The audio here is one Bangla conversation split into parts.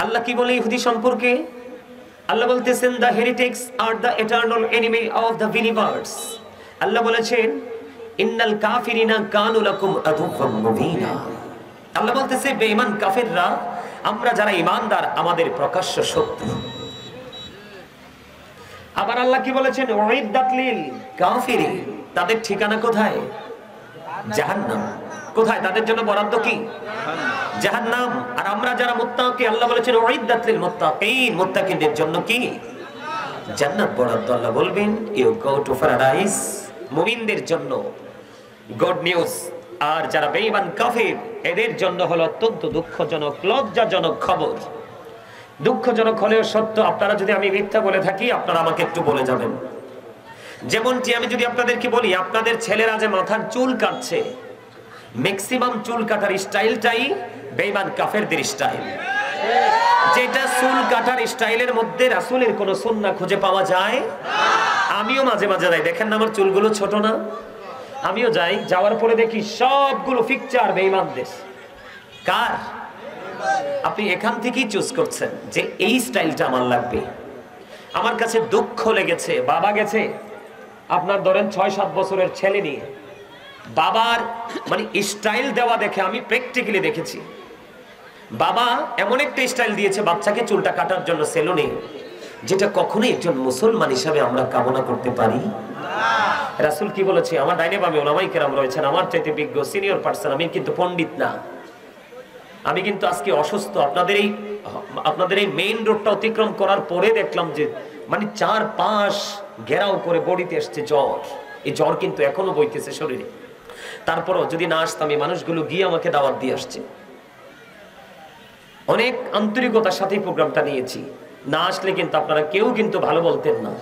আল্লাহ কি বলে ইহুদি সম্পর্কে? আল্লাহ বলতেছেন the heretics are the eternal enemy of the believers। আল্লাহ বলেছেন ইন্নাল কাফিরিনা কানু লাকুম আদুওয়াম মুবিনা। আল্লাহ বলতেছে বেঈমান কাফেররা, আমরা যারা ঈমানদার আমাদের প্রকাশ্য শত্রু। আবার আল্লাহ কি বলেছেন উইদ্দাত লিল কাফিরিন, তাদের ঠিকানা কোথায়? জাহান্নাম। কোথায়? তাদের জন্য বরাদ্দ কি? জাহান্নাম। আর আমরা যারা মুত্তাকি, আল্লাহ বলেছেন উইদ্দাত লিল মুত্তাকিন, মুত্তাকিনদের জন্য কি? জান্নাত বরাদ্দ। আল্লাহ বলবেন ইউ গো টু প্যারাডাইস, মুমিনদের জন্য গুড নিউজ। আর যারা বেঈমান কাফির এদের জন্য হলো অত্যন্ত দুঃখজনক, লজ্জাজনক খবর। দুঃখজনক হলেও সত্য। আপনারা যদি আমি মিথ্যা বলে থাকি আপনারা আমাকে একটু বলে যাবেন। যেমনটি আমি যদি আপনাদেরকে বলি আপনাদের ছেলেরা যে মাথার চুল কাটছে, ম্যাক্সিমাম চুল কাটার স্টাইলটাই বেঈমান কাফেরদের স্টাইল। যেটা চুল কাটার স্টাইলের মধ্যে রাসূলের কোনো সুন্নাহ খুঁজে পাওয়া যায় না। আমিও মাঝে মাঝে যাই, দেখেন না আমার চুলগুলো ছোট না? আমিও যাই, যাওয়ার পরে দেখি সবগুলো পিকচার বেঈমানদের। কার? আপনি এখান থেকেই চুজ করছেন যে এই স্টাইলটা আমার লাগবে। আমার কাছে দুঃখ লেগেছে, বাবা গেছে আপনার ধরেন 6-7 বছরের ছেলে নিয়ে, বাবার মানে স্টাইল দেওয়া দেখে আমি প্র্যাকটিক্যালি দেখেছি বাবা এমন একটা স্টাইল দিয়েছে বাচ্চাকে চুলটা কাটার জন্য সেলুনে, যেটা কখনোই একজন মুসলমান হিসাবে আমরা কামনা করতে পারি না। রাসূল কি বলেছে? আমার ডাইনে বামে উলামায়ে কেরাম রয়েছেন, আমার চাইতে বিজ্ঞ সিনিয়র পার্সন, আমি কিন্তু পণ্ডিত না, আমি কিন্তু আজকে অসুস্থ। আপনাদের এই মেইন রোডটা অতিক্রম করার পরে দেখলাম যে মানে 4-5 ঘেরাও করে বডিতে এসছে জ্বর। এই জ্বর কিন্তু এখনো বইতেছে শরীরে। তারপরও যদি না আসতাম, এই মানুষগুলো গিয়ে আমাকে দাওয়াত দিয়ে আসছে। অনেক আন্তরিকতার সাথে প্রোগ্রামটা নিয়েছি। না আসলে কিন্তু আপনারা কেউ কিন্তু ভালো বলতেন না,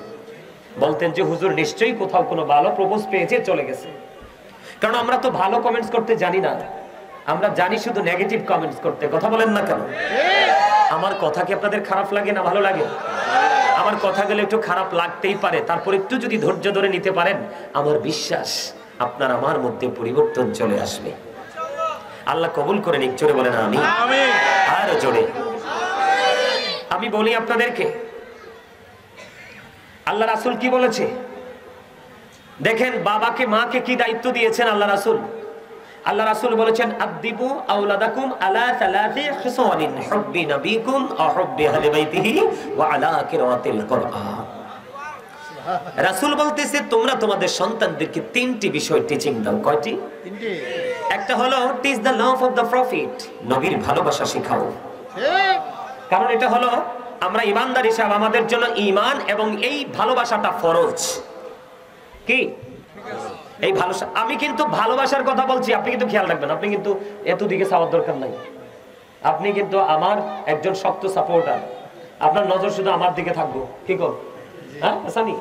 বলতেন যে হুজুর নিশ্চয়ই কোথাও কোনো ভালো প্রপোজ পেয়েছে চলে গেছে। কারণ আমরা তো ভালো কমেন্টস করতে জানি না, আমরা জানি শুধু নেগেটিভ কমেন্টস করতে। কথা বলেন না কেন? আমার কথা কি আপনাদের খারাপ লাগে না ভালো লাগে? আমার কথা গেলে একটু খারাপ লাগতেই পারে, তারপর একটু যদি ধৈর্য ধরে নিতে পারেন, আমার বিশ্বাস আপনার আমার মধ্যে পরিবর্তন চলে আসবে। আল্লাহ কবুল করে নিক। জোরে বলেন আমিন। আরো জোরে। আমি বলি আপনাদেরকে আল্লাহ রাসূল কি বলেছে দেখেন, বাবাকে মাকে কি দায়িত্ব দিয়েছেন আল্লাহ রাসূল? আল্লাহ রাসূল বলেছেন আদিবু আওলাদাকুম আলা সালাতি খিসালিন হুব্বি নবিকুম ওয়া হুব্বি আহলি বাইতিহি ওয়া আলা কিরাতিল কুরআন। রাসূল বলতেছে তোমরা তোমাদের সন্তানদেরকে 3টি বিষয় টিচিং দাও। কয়টি? 3টি। একটা হলো teach the love of the profit, নবীর ভালোবাসা শেখাও। ঠিক। কারণ এটা হলো আমরা ঈমানদার হিসাবে আমাদের জন্য ঈমান এবং এই ভালোবাসাটা ফরজ। কি? এই ভালোবাসা। আমি কিন্তু ভালোবাসার কথা বলছি, আপনি কিন্তু খেয়াল রাখবেন, আপনি কিন্তু এত দিকে চাওয়ার দরকার নাই। আপনি কিন্তু আমার একজন শক্ত সাপোর্টার, আপনার নজর শুধু আমার দিকে থাকবো। কি কর? হ্যাঁ আসানি।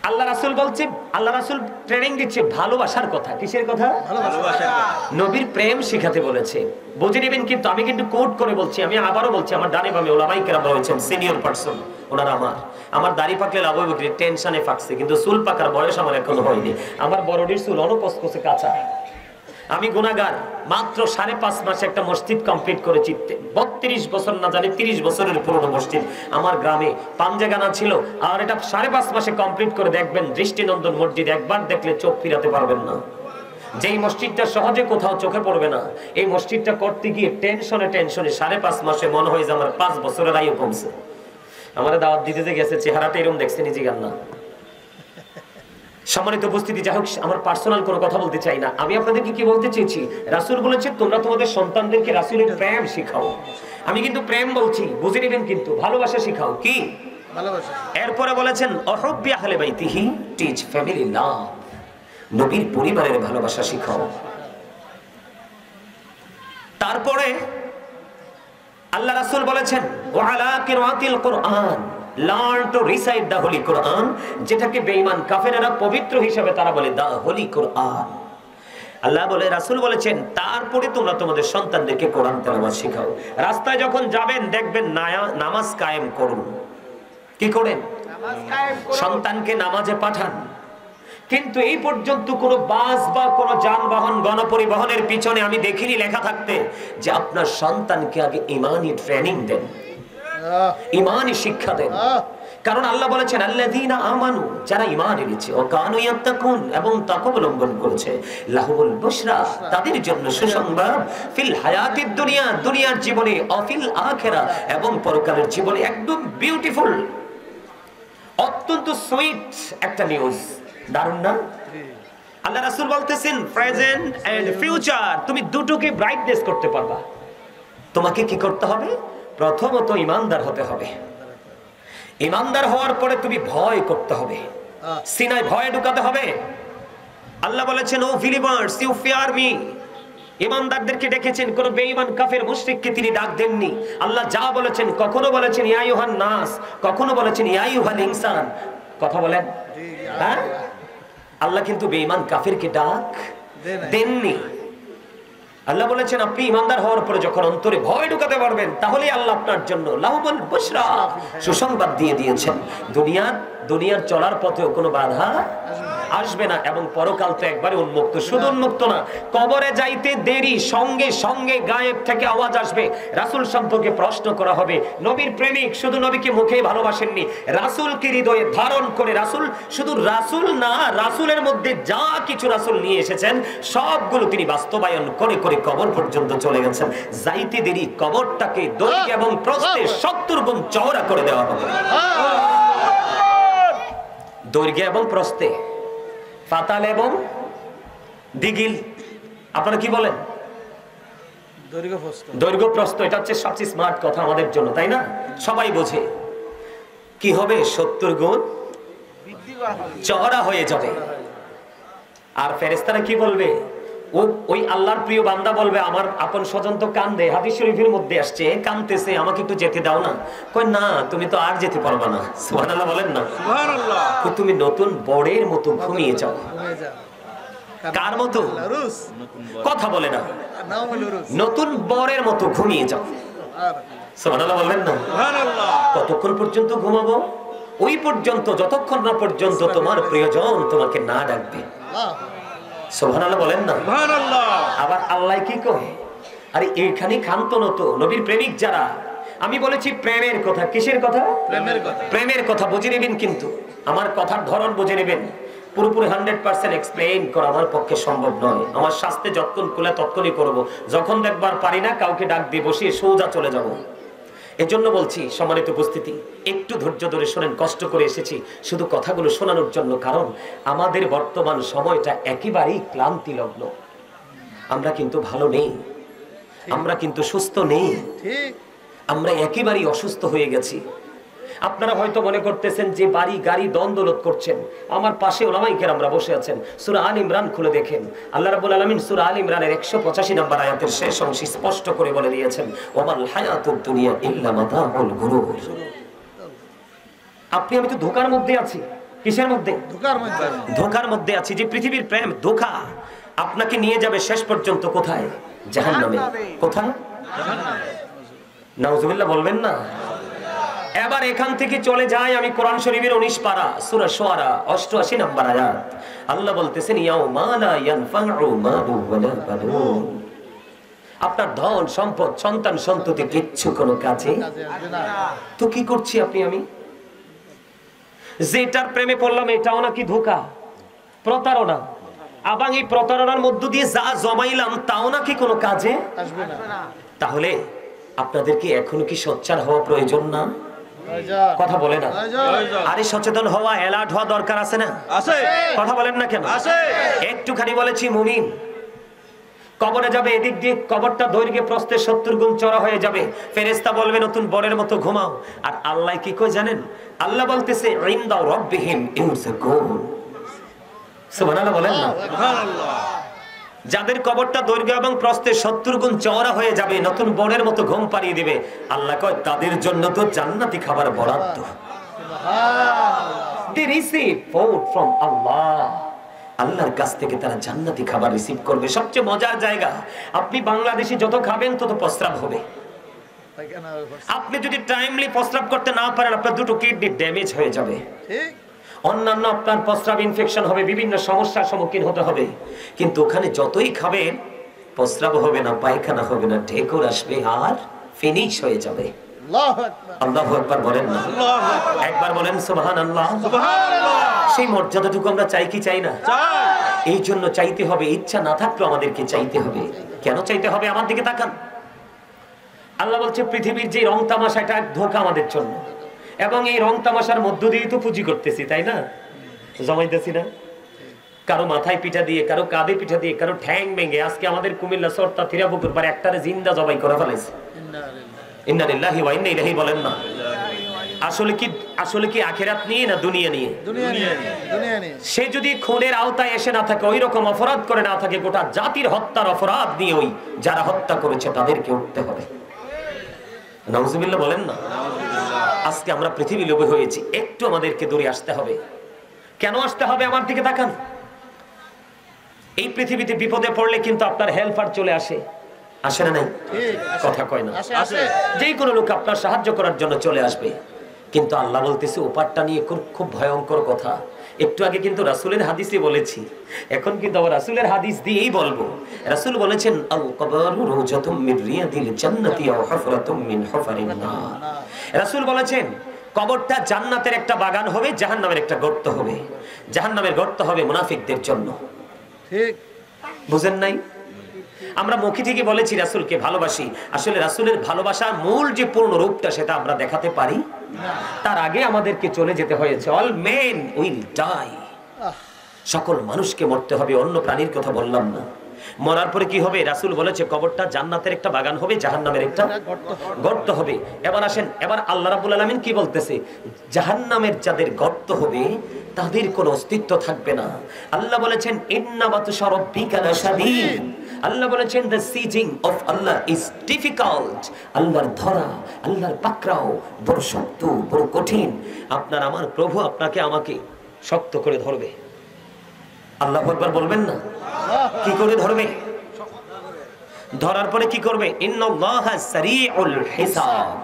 আল্লাহ রাসূল বলছে, আল্লাহ রাসূল ট্রেনিং দিচ্ছে ভালোবাসার কথা। কিসের কথা? ভালোবাসার কথা। নবীর প্রেম শিখাতে বলেছে। বুঝে নেবেন কিন্তু আমি কিন্তু কোট করে বলছি, আমি আবারও বলছি, আমার ডানে বামে উলামায়ে কেরাম রয়েছেন সিনিয়র পারসন, ওনারা আমার দাড়ি পাকলে লাভ হইব কি? টেনশনে পাকছে, কিন্তু চুল পাকার বয়স আমার এখনো হয়নি। আমার বড়ডির চুল অনুকসকসে কাঁচা। আমি গুনাহগার। মাত্র 5.5 মাসে একটা মসজিদ কমপ্লিট করে চিত্তে 32 বছর না জানি 30 বছরের পুরনো মসজিদ আমার গ্রামে পাঞ্জেগানা ছিল। আর এটা 5.5 মাসে কমপ্লিট করে দেখবেন দৃষ্টিনন্দন মসজিদ, একবার দেখলে চোখ ফিরাতে পারবেন না। যেই মসজিদটা সহজে কোথাও চোখে পড়বে না, এই মসজিদটা করতে গিয়ে টেনশনে 5.5 মাসে মনে হয় যে আমার 5 বছরের আয়ু কমছে। আমার দাওয়াত দিতে যে গেছে চেহারাটা এরকম দেখছে নিজে গান না। সম্মানিত উপস্থিতি, যাই হোক আমার পার্সোনাল কোনো কথা বলতে চাই না। আমি আপনাদেরকে কি বলতে চেয়েছি, রাসূল বলেছে তোমরা তোমাদের সন্তানদেরকে রাসূলের প্রেম শিখাও। আমি কিন্তু প্রেম বলছি, বুঝে নেবেন কিন্তু ভালোবাসা শিখাও। কি? ভালোবাসা। এরপরে বলেছেন অহুব্বি আহলি বাইতিহি, টিচ ফ্যামিলি লাভ, নবীর পরিবারের ভালোবাসা শিখাও। তারপরে আল্লাহ রাসূল বলেছেন ওয়া আলা কিরাতিল কুরআন, learn to recite the holy Quran, যেটাকে বেঈমান কাফেররা পবিত্র হিসাবে তারা বলে দা হোলি কোরআন। আল্লাহ বলে, রাসূল বলেছেন তারপরে তোমরা তোমাদের সন্তানদেরকে কোরআন তেলাওয়াত শেখাও। রাস্তায় যখন যাবেন দেখবেন নামাজ কায়েম করুন। কি করেন? নামাজ কায়েম করুন। সন্তানকে নামাজে পাঠান। কিন্তু এই পর্যন্ত কোন বাস বা কোন যানবাহন গণপরিবহনের পিছনে আমি দেখিনি লেখা থাকতে যে আপনার সন্তানকে আগে ঈমানি ট্রেনিং দেন, ঈমানি শিক্ষা দেন। কারণ আল্লাহ বলেছেন আল্লাযীনা আমানু, যারা ঈমান এনেছে, ও কানু ইয়াত্তাকুন, এবং তাকওয়া অবলম্বন করেছে, লাহুমুল বুশরা, তাদের জন্য সুসংবাদ, ফিল হায়াতিদ দুনিয়া, দুনিয়ার জীবনে, ও ফিল আখিরা, এবং পরকালের জীবনে। একদম বিউটিফুল, অত্যন্ত সুইট একটা নিউজ, দারুণ না? আল্লাহ রাসূল বলতেছেন প্রেজেন্ট এন্ড ফিউচার, তুমি দুটোকে ব্রাইটনেস করতে পারবা। তোমাকে কি করতে হবে? প্রথমত ঈমানদার হতে হবে। ঈমানদার হওয়ার পরে তুমি ভয় করতে হবে, সিনায় ভয় ঢুকাতে হবে। আল্লাহ বলেছেন O believers you fear me. ঈমানদারদেরকে ডেকেছেন, কোন বেঈমান কাফের মুশরিককে তিনি ডাক দেননি। আল্লাহ যা বলেছেন, কখনো বলেছেন ইয়া আইয়ুহান নাস, কখনো বলেছেন ইয়া আইয়ুহাল ইনসান। কথা বলেন, হ্যাঁ? আল্লাহ কিন্তু বেঈমান কাফেরকে ডাক দেননি। আল্লাহ বলেছেন আপনি ঈমানদার হওয়ার পরে যখন অন্তরে ভয় ঢুকাতে পারবেন, তাহলে আল্লাহ আপনার জন্য লাহুমুল বুশরা, সুসংবাদ দিয়ে দিয়েছেন। দুনিয়ার চলার পথেও কোনো বাধা আসবে না, এবং পরকাল তো একবারে উন্মুক্ত। শুধু উন্মুক্ত না, কবরে যাইতে দেরি, সঙ্গে সঙ্গে গায়েব থেকে আওয়াজ আসবে, রাসূল সম্পর্কে প্রশ্ন করা হবে। নবীর প্রেমিক, শুধু নবীকে মুখে ভালোবাসেননি, রাসূলকে হৃদয়ে ধারণ করে, রাসূল শুধু রাসূল না, রাসূলের মধ্যে যা কিছু রাসূল নিয়ে এসেছেন সবগুলো তিনি বাস্তবায়ন করে করে কবর পর্যন্ত চলে গেছেন। যাইতে দেরি, কবরটাকে দৈর্ঘ্য এবং প্রস্থে 70 গুণ চওড়া করে দেওয়া হবে। দৈর্ঘ্য এবং প্রস্থে, পাতাল এবং দিগিল, আপনারা কি বলেন? দৈর্ঘ্য প্রস্থ। এটা হচ্ছে সবচেয়ে স্মার্ট কথা আমাদের জন্য, তাই না? সবাই বোঝে। কি হবে? 70 গুণ চওড়া হয়ে যাবে। আর ফেরেশতারা কি বলবে? ওই আল্লাহর প্রিয় বান্দা বলবে আমার আপন স্বজন তো কান্দে, হাদিস শরীফের মধ্যে আসছে, কান্দতেছে, আমাকে একটু যেতে দাও না। কয় না, তুমি তো আর যেতে পারবা না। সুবহানাল্লাহ বলেন না? সুবহানাল্লাহ। তুমি নতুন বড়ের মতো ঘুমিয়ে যাও। কার মতো? কথা বলে না, নতুন বরের মতো ঘুমিয়ে যাও। সুবহানাল্লাহ বলেন না? সুবহানাল্লাহ। কতক্ষণ পর্যন্ত ঘুমাবো? ওই পর্যন্ত যতক্ষণ না পর্যন্ত তোমার প্রিয়জন তোমাকে না ডাকবে। সুবহানাল্লাহ বলেন না? সুবহানাল্লাহ। আবার আল্লাহ কি কয়? আরে এইখানে ক্ষান্ত নত নবীর প্রেমিক যারা, আমি বলেছি প্রেমের কথা। কিসের কথা? প্রেমের কথা। প্রেমের কথা বুঝে নেবেন, কিন্তু আমার কথার ধরন বুঝে নেবেন। পুরোপুরি 100% এক্সপ্লেইন করা আমার পক্ষে সম্ভব নয়। আমার শাস্তে যতক্ষণ কুলে ততক্ষণই করব। যখন দেখবার পারি না, কাউকে ডাক দিয়ে বসিয়ে সোজা চলে যাব। এজন্য বলছি সম্মানিত উপস্থিতি, একটু ধৈর্য ধরে শোনেন। কষ্ট করে এসেছি শুধু কথাগুলো শোনানোর জন্য, কারণ আমাদের বর্তমান সময়টা একেবারেই ক্লান্তি লগ্ন। আমরা কিন্তু ভালো নেই, আমরা কিন্তু সুস্থ নেই, আমরা একেবারেই অসুস্থ হয়ে গেছি। আপনারা হয়তো মনে করতেছেন যে বাড়ি গাড়ি দ্বন্দ্বলত করছেন, আমার পাশে ওলামায়ে কেরামরা বসে আছেন। সূরা আল ইমরান খুলে দেখেন, আল্লাহ রাব্বুল আলামিন সূরা আল ইমরানের 185 নম্বর আয়াতের শেষ অংশে স্পষ্ট করে বলে দিয়েছেন, ওয়ামাল হায়াতুদ দুনিয়া ইল্লা মাতাউল গুরুর। আপনি আমি তো ধোঁকার মধ্যে আছি। কিসের মধ্যে? ধোঁকার মধ্যে আছি। যে পৃথিবীর প্রেম ধোঁকা, আপনাকে নিয়ে যাবে শেষ পর্যন্ত কোথায়? জাহান্নামে। কোথায়? জাহান্নামে। নাউজুবিল্লাহ বলবেন না? এবার এখান থেকে চলে যায় আমি কোরআন শরীফের 19 পারা সূরা শুআরা 88 নম্বর আয়াত। আল্লাহ বলতেছেন ইয়াউমা লা ইয়ানফাউ মালু ওয়ালা বানুন। আপনার ধন সম্পদ সন্তান সন্ততি কিচ্ছু কোনো কাজে আসবে না। তো কি করছি আপনি আমি? যেটার প্রেমে পড়লাম এটাও নাকি ধোঁকা, প্রতারণা। আবার এই প্রতারণার মধ্য দিয়ে যা জমাইলাম তাও নাকি কোনো কাজে আসবে না। তাহলে আপনাদেরকে এখনো কি সোচ্চার হওয়া প্রয়োজন না? কথা বলে না? আরে সচেতন হওয়া, অ্যালার্ট হওয়া দরকার আছে না? আছে। কথা বলেন না কেন? আছে। একটুখানি বলেছি মুমিন কবরে যাবে, এদিক দিয়ে কবরটা দৈর্ঘ্যে প্রস্থে 70 গুণ চড়া হয়ে যাবে। ফেরেশতা বলবে নতুন বরের মতো ঘুমাও। আর আল্লাহ কি কই জানেন? আল্লাহ বলতেছে ইনদা রাব্বিহিম ইউরযাকুন। সুবহানাল্লাহ বলেন না? সুবহানাল্লাহ। যাদের কবরটা দৈর্ঘ্য এবং প্রস্থে 70 গুণ চওড়া হয়ে যাবে, নতুন বরের মতো ঘুম পাড়িয়ে দিবে, আল্লাহ কয় তাদের জন্য তো জান্নাতি খাবার বরাদ্দ। They receive food from Allah. আল্লাহর কাছ থেকে তারা জান্নাতি খাবার রিসিভ করবে। সবচেয়ে মজার জায়গা, আপনি বাংলাদেশি যত খাবেন তত প্রস্রাব হবে। আপনি যদি টাইমলি প্রস্রাব করতে না পারেন, আপনার দুটো কিডনি ড্যামেজ হয়ে যাবে। অন্যান্য আপনার প্রস্রাব ইনফেকশন হবে, বিভিন্ন সমস্যার সম্মুখীন হতে হবে, কিন্তু ওখানে যতই খাবেন প্রস্রাব হবে না, পায়খানা হবে না, ঢেকুর আসবে আর ফিনিশ হয়ে যাবে। আল্লাহু আকবার বলেন না? একবার বলেন সুবহানাল্লাহ। সেই মর্যাদাটুকু আমরা চাই কি চাই না? এই জন্য চাইতে হবে, ইচ্ছা না থাকলেও আমাদেরকে চাইতে হবে। কেন চাইতে হবে? আমার দিকে তাকান। আল্লাহ বলছে পৃথিবীর যে রং তামাশা, এটা ধোঁকা আমাদের জন্য, এবং এই রং তামাশার মধ্য দিয়েই তো পুঁজি করতেছি, তাই না? জমাইতেছি না? কারো মাথায় পিঠা দিয়ে, কারো কাঁধে পিঠা দিয়ে, কারো ঠ্যাং ভেঙে। আজকে আমাদের কুমিল্লা সরতা থিরাপুকুর পারে একটারে জিন্দা জবাই করে ফেলেছে। ইন্না লিল্লাহি ওয়া ইন্না ইলাইহি বলেন না? আসলে কি আখিরাত নিয়ে না দুনিয়া নিয়ে? দুনিয়া নিয়ে। সে যদি খুনের আওতায় এসে না থাকে, ওই রকম অপরাধ করে না থাকে, গোটা জাতির হত্যার অপরাধ নিয়ে ওই যারা হত্যা করেছে তাদেরকে উঠতে হবে। নাউজুবিল্লাহ বলেন না? আজকে আমরা পৃথিবী লোভী হয়েছি, একটু আমাদেরকে দূরে আসতে হবে। কেন আসতে হবে? আমার দিকে তাকান। এই পৃথিবীতে বিপদে পড়লে কিন্তু আপনার হেল্পার চলে আসে, আসে না? নাই কথা কয় না? যে কোনো লোক আপনার সাহায্য করার জন্য চলে আসবে। কিন্তু আল্লাহ বলতেছে ওপারটা নিয়ে খুব ভয়ঙ্কর কথা। একটু আগে কিন্তু রাসূলের হাদিসে বলেছি, এখন কিন্তু আবার রাসূলের হাদিস দিয়েই বলবো। রাসূল বলেছেন আল কবরু রওজাতুম মিন রিয়াদিল জান্নাতি আও হুফরাতুম মিন হুফারিন নার। রাসূল বলেছেন কবরটা জান্নাতের একটা বাগান হবে, জাহান্নামের একটা গর্ত হবে। জাহান্নামের গর্ত হবে মুনাফিকদের জন্য। ঠিক বুঝেন নাই? আমরা মুখে থেকে বলেছি রাসূলকে ভালোবাসি, আসলে রাসূলের ভালোবাসার মূল যে পূর্ণ রূপটা সেটা আমরা দেখাতে পারি না। তার আগে আমাদেরকে চলে যেতে হয়েছে। অল মেন উইল ডাই, সকল মানুষকে মরতে হবে, অন্য প্রাণীর কথা বললাম না। মরার পরে কি হবে? রাসূল বলেছে কবরটা জান্নাতের একটা বাগান হবে, জাহান্নামের একটা গর্ত হবে। এবার আসেন, এবার আল্লাহ রাব্বুল আলামিন কি বলতেছে? জাহান্নামের যাদের গর্ত হবে তাদের কোনো অস্তিত্ব থাকবে না। আল্লাহ বলেছেন ইন্না বাতশা রাব্বিকা লাশাদীদ। আল্লাহ বলেছেন the sieging of Allah is difficult। আল্লাহর ধরা, আল্লাহর পাকড়াও বড় শক্ত, বড় কঠিন। আপনার আমার প্রভু আপনাকে আমাকে শক্ত করে ধরবে। আল্লাহু আকবার বলবেন না? কি করে ধরবে? ধরার পরে কি করবে? ইন্নাল্লাহা সারিউল হিসাব।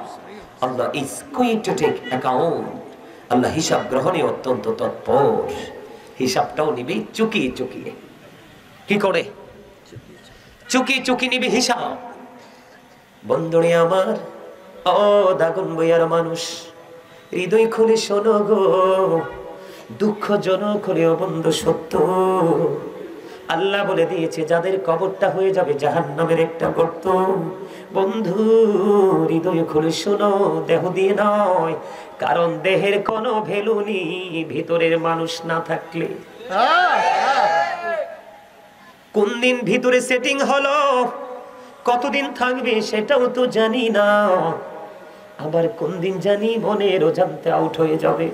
আল্লাহ is going to take account। আল্লাহ হিসাব গ্রহণে অত্যন্ত তৎপর। হিসাবটাও নিবে চুকিয়ে চুকিয়ে। কি করে? চুকি চুকি নিবে হিসাব। বন্ধুরে আমার, ও দাগুন বইয়ার মানুষ, হৃদয় খুলে শোনো গো, দুঃখজনক হলেও বন্ধু সত্য। আল্লাহ বলে দিয়েছে যাদের কবরটা হয়ে যাবে জাহান্নামের একটা গর্ত। বন্ধু হৃদয় খুলে শোনো, দেহ দিয়ে নয়, কারণ দেহের কোনো ভ্যালু নেই ভিতরের মানুষ না থাকলে। কোন দিন ভিতরে সেটিং হলো, কতদিন থাকবে সেটাও তো জানি না। আবার কোন দিন জানি মনের অজান্তে আউট হয়ে যাবে,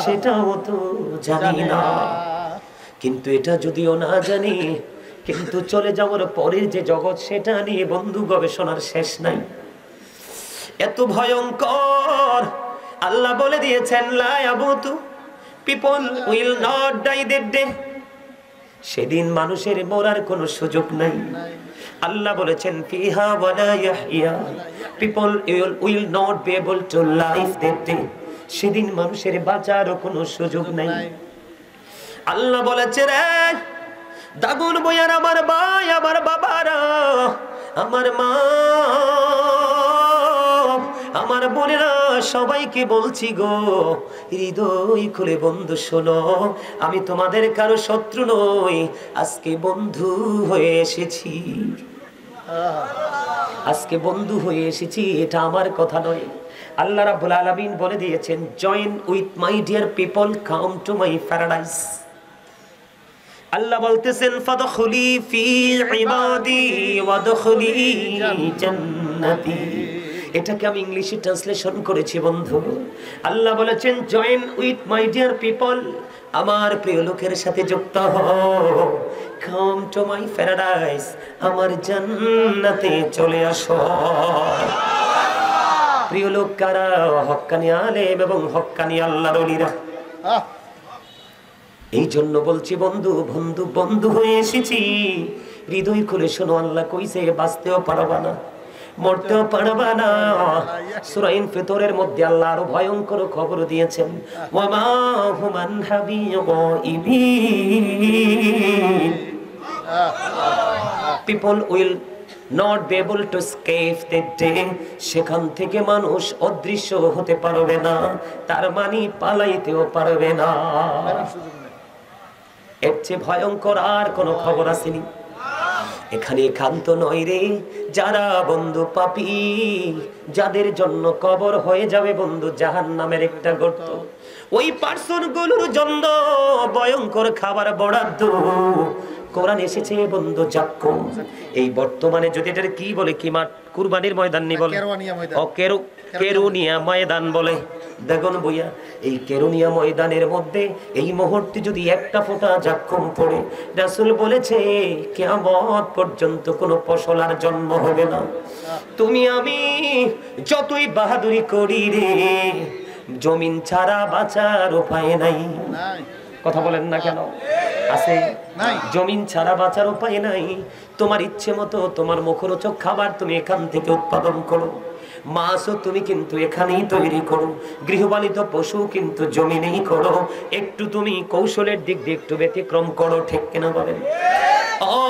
সেটাও তো জানি না। কিন্তু এটা যদিও না জানি, কিন্তু চলে যাওয়ার পরের যে জগৎ সেটা নিয়ে বন্ধু গবেষণার শেষ নাই। এত ভয়ঙ্কর। আল্লাহ বলে দিয়েছেন লা ইয়ামুতু, people will not die that day. সেদিন মানুষের মরার কোনো সুযোগ নাই। আল্লাহ বলেছেন ফিহা ওয়ালা ইয়াহইয়া, people will not be able to live that day. সেদিন মানুষের বাঁচারও কোনো সুযোগ নাই। আল্লাহ বলেছে রে দাগুন বইয়ার আমার ভাই, আমার বাবারা, আমার মা, আমার বোনেরা, সবাইকে বলছি গো, হৃদয় খুলে বন্ধু শোনো, আমি তোমাদের কারো শত্রু নই, আজকে বন্ধু হয়ে এসেছি। আজকে বন্ধু হয়ে এসেছি, এটা আমার কথা নয়। আল্লাহ রাব্বুল আলামিন বলে দিয়েছেন join with my dear people, come to my paradise. আল্লাহ বলতেছেন ফাদখুলি ফি ইবাদি ওয়াদখুলি জান্নাতি। এটাকে আমি ইংলিশে ট্রান্সলেশন করেছি বন্ধু। আল্লাহ বলেছেন join with my dear people, আমার প্রিয় লোকের সাথে যুক্ত হও, কাম টু মাই প্যারাডাইস, আমার জান্নাতে চলে আসো। প্রিয় লোক কারা? হক্কানি আলেম এবং হক্কানি আল্লাহর ওলিরা। এই জন্য বলছি বন্ধু, বন্ধু বন্ধু হয়ে এসেছি, হৃদয় খুলে শোনো। আল্লাহ কইছে বাঁচতেও পারবা না, মরতেও পারবা না। সূরা ইনফিতরের মধ্যে আল্লাহ আরো ভয়ঙ্কর খবর দিয়েছেন, ওয়া মা হুম আনহা বিগাইবিন, people will not be able to escape the day, সেখান থেকে মানুষ অদৃশ্য হতে পারবে না, তার মানে পালাইতেও পারবে না। এর চেয়ে ভয়ঙ্কর আর কোনো খবর আসেনি। এখানে একান্ত নয় রে, যারা বন্ধু পাপী, যাদের জন্য কবর হয়ে যাবে বন্ধু জাহান্নামের একটা গর্ত, ওই পার্সন গুলোর জন্য ভয়ঙ্কর খাবার বরাদ্দ কোরআন এসেছে বন্ধু। যাক্কুম, এই বর্তমানে যদি এটার কি বলে, কি মাঠ, কুরবানির ময়দান নি বলে, কেরুনিয়া ময়দান বলে, দেখুন বইয়া, এই কেরুনিয়া ময়দানের মধ্যে এই মুহূর্তে যদি একটা ফোঁটা যাক্কুম পড়ে, রাসূল বলেছে কিয়ামত পর্যন্ত কোনো ফসল আর জন্ম হবে না। তুমি আমি যতই বাহাদুরি করি রে, জমিন ছাড়া বাঁচার উপায় নাই। কথা বলেন না কেন? আছে, জমিন ছাড়া বাঁচার উপায় নাই। তোমার ইচ্ছে মতো তোমার মুখরোচক খাবার তুমি এখান থেকে উৎপাদন করো, মাছও তুমি কিন্তু এখানেই তৈরি করো, গৃহপালিত পশু কিন্তু জমিনেই করো, একটু তুমি কৌশলের দিক দিয়ে একটু ব্যতিক্রম করো, ঠিক কিনা বলেন? ও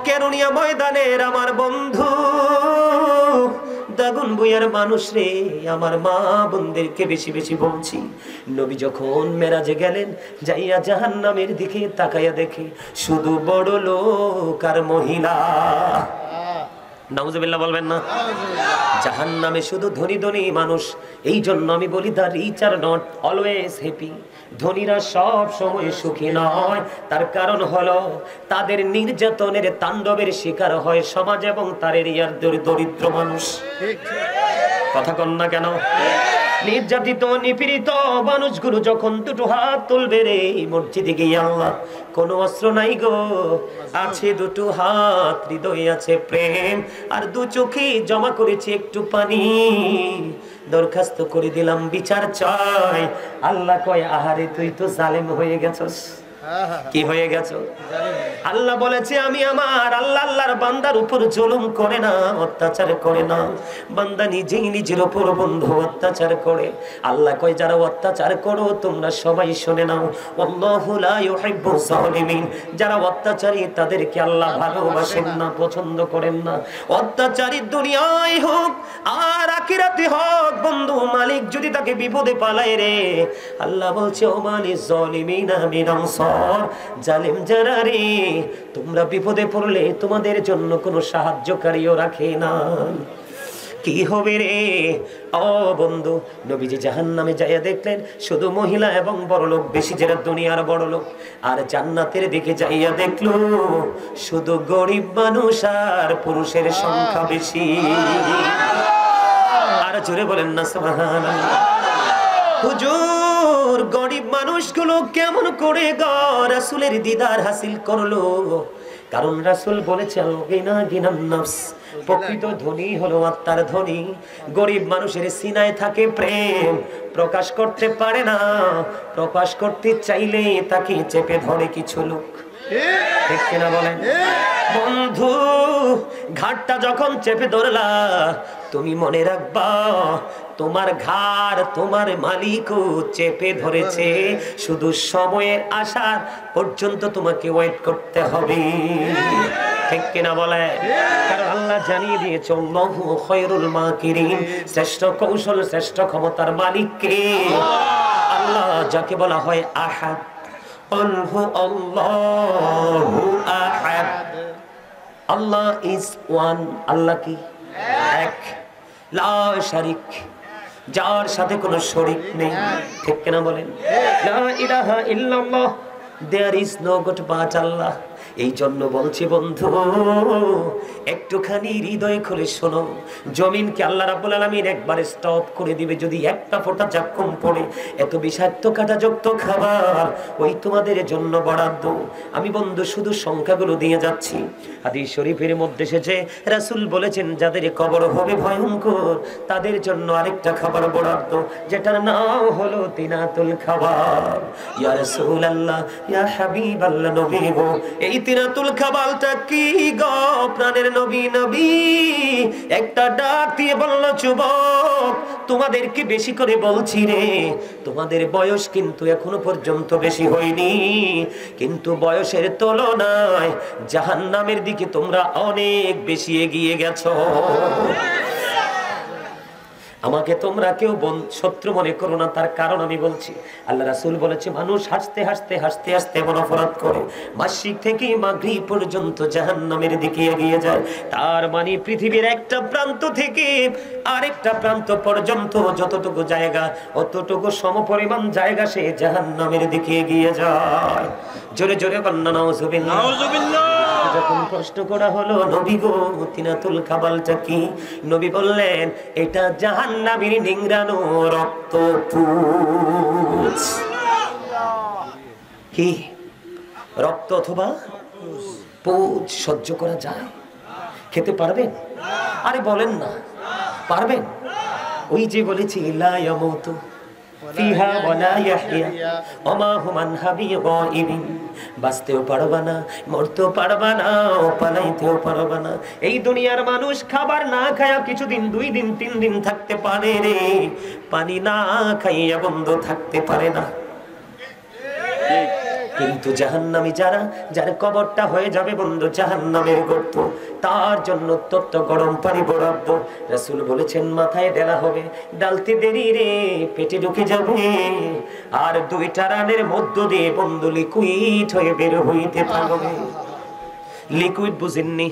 কেরুনিয়া ময়দানের আমার বন্ধু, দাগুন বইয়ার মানুষ রে, আমার মা বোনদেরকে বেশি বেশি বলছি, নবী যখন মেরাজে গেলেন, যাইয়া জাহান্নামের দিকে তাকাইয়া দেখে শুধু বড় লোক আর মহিলা। নাউজুবিল্লাহ বলবেন না? জাহান্নামে শুধু ধনী ধনী মানুষ। এই জন্য আমি বলি, the rich are not always happy, ধনীরা সব সময় সুখী নয়। তার কারণ হলো তাদের নির্যাতনের তাণ্ডবের শিকার হয় সমাজ এবং তার এরিয়ার দরিদ্র মানুষ। কথা কন না কেন? নির্যাতিত নিপীড়িত মানুষগুলো যখন দুটো হাত তুলবে রে মসজিদে গিয়ে, আল্লাহ কোনো অস্ত্র নাই গো, আছে দুটো হাত, হৃদয়ে আছে প্রেম, আর দু চোখে জমা করেছে একটু পানি, দরখাস্ত করে দিলাম বিচার চাই। আল্লাহ কয়, আহারে তুই তো জালেম হয়ে গেছস। কি হয়ে গেছো? আল্লাহ বলেছে, আমি আমার আল্লাহর বান্দার উপর জুলুম করে না, অত্যাচার করে না, বান্দা নিজেই নিজের উপর বন্ধু অত্যাচার করে। আল্লাহ কয়, যারা অত্যাচার করো তোমরা সবাই শুনে নাও, আল্লাহু লা ইউহিব্বুজ জালিমিন, যারা অত্যাচারী তাদেরকে আল্লাহ ভালোবাসেন না, পছন্দ করেন না। অত্যাচারী দুনিয়ায় হোক আর আখিরাতে হোক বন্ধু, মালিক যদি তাকে বিপদে পালায় রে, আল্লাহ বলছে, ও মালিজ জালিমিনা মিন আনসার, জালিম যারা রে, তোমরা বিপদে পড়লে তোমাদের জন্য কোনো সাহায্যকারীও রাখে না। কি হবে রে? ও বন্ধু, নবীজি জাহান্নামে যাইয়া দেখলেন শুধু মহিলা এবং বড়লোক বেশি, যারা দুনিয়ার বড়লোক, আর জান্নাতের দিকে যাইয়া দেখলো শুধু গরিব মানুষ আর পুরুষের সংখ্যা বেশি। আর জোরে বলেন না সুবহানাল্লাহ। হুজুর, গরিব মানুষগুলো কেমন করে রাসূলের দিদার হাসিল করলো? কারণ রাসূল বলেছে, আল-গিনা গিনান নাফস, প্রকৃত ধনী হলো আত্মার ধনী। গরিব মানুষের সিনায় থাকে প্রেম, প্রকাশ করতে পারে না, প্রকাশ করতে চাইলে তাকে চেপে ধরে কিছু লোক, ঠিক কিনা বলেন? বন্ধু, ঘাটটা যখন চেপে ধরলা, তুমি মনে রাখবা তোমার ঘাড় তোমার মালিকও চেপে ধরেছে, শুধু সময়ের আসার পর্যন্ত তোমাকে ওয়েট করতে হবে, ঠিক কিনা বলে? কারণ আল্লাহ জানিয়ে দিয়েছে, আল্লাহু খায়রুল মাকিরিন, শ্রেষ্ঠ কৌশল শ্রেষ্ঠ ক্ষমতার মালিক কে? আল্লাহ, যাকে বলা হয় আহাদ। আল্লাহু আহাদ, আল্লাহ ইজ ওয়ান, আল্লাহ কি এক, লা শারিক, যার সাথে কোনো শরীক নেই, ঠিক কিনা বলেন? লা ইলাহা ইল্লাল্লাহ, there is no god but Allah. এই জন্য বলছি বন্ধু, একটুখানি হৃদয় খুলে শোনো, জমিনকে আল্লাহ রাব্বুল আলামিন একবারে স্টপ করে দিবে যদি একটা ফোঁটা জাক্কুম পড়ে। এত বিষাক্ত কাঁটাযুক্ত খাবার ওই তোমাদের জন্য বরাদ্দ। আমি বন্ধু শুধু সংখ্যাগুলো দিয়ে যাচ্ছি। হাদিস শরীফের মধ্যে এসেছে, রাসূল বলেছেন, যাদের কবর হবে ভয়ঙ্কর তাদের জন্য আরেকটা খাবার বরাদ্দ, যেটার নাম হলো তিনাতুল খাবার। ইয়া রাসূলুল্লাহ, ইয়া হাবিবাল্লাহ, নবী গো, এই তিনাতুল খাবালটা কি গো প্রাণের নবী নবী একটা ডাক দিয়ে বলল যুবক তোমাদেরকে বেশি করে বলছি রে তোমাদের বয়স কিন্তু এখনো পর্যন্ত বেশি হয়নি কিন্তু বয়সের তুলনায় জাহান্নামের দিকে তোমরা অনেক বেশি এগিয়ে গেছো আমাকে তোমরা কেউ শত্রু মনে করো না তার কারণ আমি বলছি আল্লাহ রাসূল বলেছে মানুষ হাসতে হাসতে হাসতে হাসতে এমন অপরাধ করে মাসিক থেকে মাগরিব পর্যন্ত জাহান্নামের দিকে এগিয়ে যায় তার মানে পৃথিবীর একটা প্রান্ত থেকে আরেকটা প্রান্ত পর্যন্ত যতটুকু জায়গা অতটুকু সমপরিমাণ জায়গা সে জাহান্নামের দিকে এগিয়ে যায় জোরে জোরে বন্না নাউজুবিল্লাহ নাউজুবিল্লাহ যখন প্রশ্ন করা হলো নবী গো তিনাতুল খাবালটা কি নবী বললেন এটা জাহান্নামের নিংড়ানো রক্তপুঞ্জ কি রক্ত অথবা পুঁজ সহ্য করা যায় খেতে পারবেন আরে বলেন না পারবেন ওই যে বলেছি লা ইয়ামুতু ফিহা ওয়ালা ইয়াহইয়া ওমা হুম আনহা বিগাইবিন বাঁচতেও পারবা না মরতেও পারবা না পালাইতেও পারবা না এই দুনিয়ার মানুষ খাবার না খায়া কিছুদিন 2 দিন 3 দিন থাকতে পারে রে পানি না খাইয়া বন্ধ থাকতে পারে না কিন্তু জাহান্নামী যার কবরটা হয়ে যাবে বন্ধু জাহান্নামের গর্ত তার জন্য তপ্ত গরম পানি বরাদ্দ রাসূল বলেছেন মাথায় ঢেলা হবে ডালতে দেরি রে পেটে ঢুকে যাবে আর 2টা রানের মধ্য দিয়ে বন্ধু লিকুইড হয়ে বের হইতে পারবে লিকুইড বুঝেননি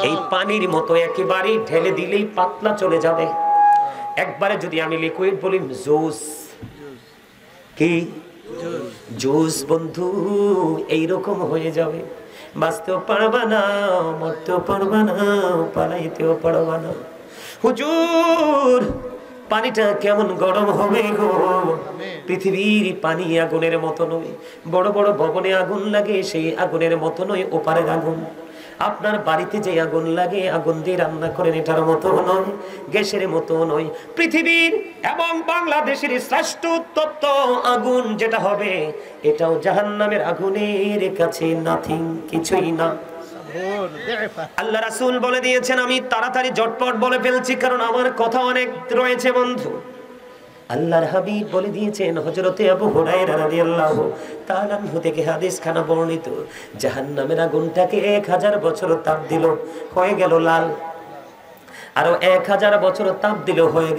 এই পানির মতো একেবারে ঢেলে দিলেই পাতলা চলে যাবে একবারে যদি আমি লিকুইড বলি জুস কি জুস বন্ধু এইরকম হয়ে যাবে বাঁচতেও পারবা না মরতেও পারবা না পালাইতেও পারবা না হুজুর পানিটা কেমন গরম হবে গো পৃথিবীর পানি আগুনের মতো নয় বড় বড় ভবনে আগুন লাগে সেই আগুনের মতো নয় ওপারের আগুন আপনার বাড়িতে যে আগুন লাগে আগুন দিয়ে রান্না করেন এটার মতো নয় গ্যাসের মতো নয় পৃথিবীর এবং বাংলাদেশের শ্রেষ্ঠ উত্তপ্ত আগুন যেটা হবে এটাও জাহান্নামের আগুনের কাছে নাথিং কিছুই না আল্লাহ রাসূল বলে দিয়েছেন আমি তাড়াতাড়ি ঝটপট বলে ফেলছি কারণ আমার কথা অনেক রয়েছে বন্ধু আল্লাহর হাবিব বলে দিয়েছেন হযরতে আবু হুরায়রা রাদিয়াল্লাহু তাআলা আনহু থেকে হাদিস খানা বর্ণিত জাহান্নামের আগুনটাকে 1000 বছর তাপ দিল হয়ে গেল লাল আরো 1000 বছর তাপ দিল হয়ে